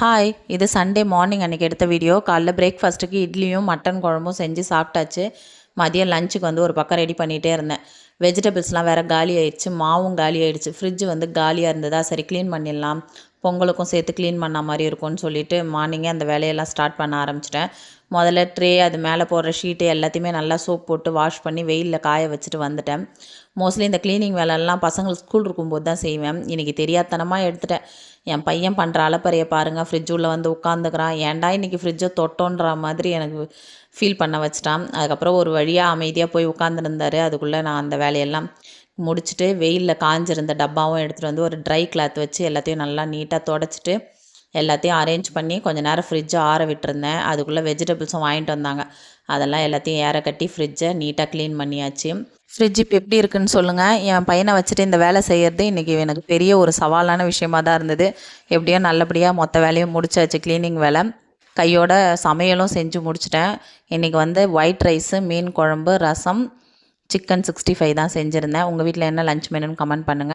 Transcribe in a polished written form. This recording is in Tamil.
ஹாய், இது சண்டே மார்னிங் அன்றைக்கி எடுத்த வீடியோ. காலைல பிரேக்ஃபாஸ்ட்டுக்கு இட்லியும் மட்டன் குழம்பும் செஞ்சு சாப்பிட்டாச்சு. மதியம் லஞ்சுக்கு ஒரு பக்கம் ரெடி பண்ணிகிட்டே இருந்தேன். வெஜிடபிள்ஸ்லாம் வேறு காலி ஆயிடுச்சு, மாவும் காலி ஆயிடுச்சு. ஃப்ரிட்ஜ் காலியாக இருந்ததா, சரி க்ளீன் பண்ணிடலாம், பொங்கலுக்கும் சேர்த்து க்ளீன் பண்ண மாதிரி இருக்கும்னு சொல்லிட்டு மார்னிங்கே அந்த வேலையெல்லாம் ஸ்டார்ட் பண்ண ஆரம்பிச்சிட்டேன். முதல்ல ட்ரே, அது மேலே போடுற ஷீட்டு எல்லாத்தையுமே நல்லா சோப் போட்டு வாஷ் பண்ணி வெயிலில் காய வச்சுட்டு வந்துட்டேன். மோஸ்ட்லி இந்த க்ளீனிங் வேலைலாம் பசங்களுக்கு ஸ்கூல் இருக்கும்போது தான் செய்வேன். இன்றைக்கி தெரியாதனமாக எடுத்துட்டேன். என் பையன் பண்ணுற அலப்பறையை பாருங்கள். ஃப்ரிட்ஜ் உள்ளே உட்காந்துக்கிறான். ஏன்டா இன்றைக்கி ஃப்ரிட்ஜை தொட்டோன்ற மாதிரி எனக்கு ஃபீல் பண்ண வச்சிட்டான். அதுக்கப்புறம் ஒரு வழியாக அமைதியாக போய் உட்காந்துருந்தார். அதுக்குள்ளே நான் அந்த வேலையெல்லாம் முடிச்சுட்டு வெயிலில் காஞ்சிருந்த டப்பாவும் எடுத்துகிட்டு ஒரு ட்ரை கிளாத் வச்சு எல்லாத்தையும் நல்லா நீட்டாக தொடச்சிட்டு எல்லாத்தையும் அரேஞ்ச் பண்ணி கொஞ்சம் நேரம் ஃப்ரிட்ஜை ஆற விட்டுருந்தேன். அதுக்குள்ளே வெஜிடபிள்ஸும் வாங்கிட்டு வந்தாங்க. அதெல்லாம் எல்லாத்தையும் ஏற கட்டி ஃப்ரிட்ஜை நீட்டாக க்ளீன் பண்ணியாச்சு. ஃப்ரிட்ஜ் இப்போ எப்படி இருக்குன்னு சொல்லுங்கள். என் பையனை வச்சுட்டு இந்த வேலை செய்கிறது இன்றைக்கி எனக்கு பெரிய ஒரு சவாலான விஷயமாக தான் இருந்தது. எப்படியோ நல்லபடியாக மொத்த வேலையும் முடிச்சாச்சு. க்ளீனிங் வேலை கையோட சமையலும் செஞ்சு முடிச்சிட்டேன். இன்றைக்கி ஒயிட் ரைஸு, மீன் குழம்பு, ரசம், சிக்கன் 65 தான் செஞ்சுருந்தேன். உங்கள் வீட்டில் என்ன லஞ்ச் மெனுன்னு கமெண்ட் பண்ணுங்கள்.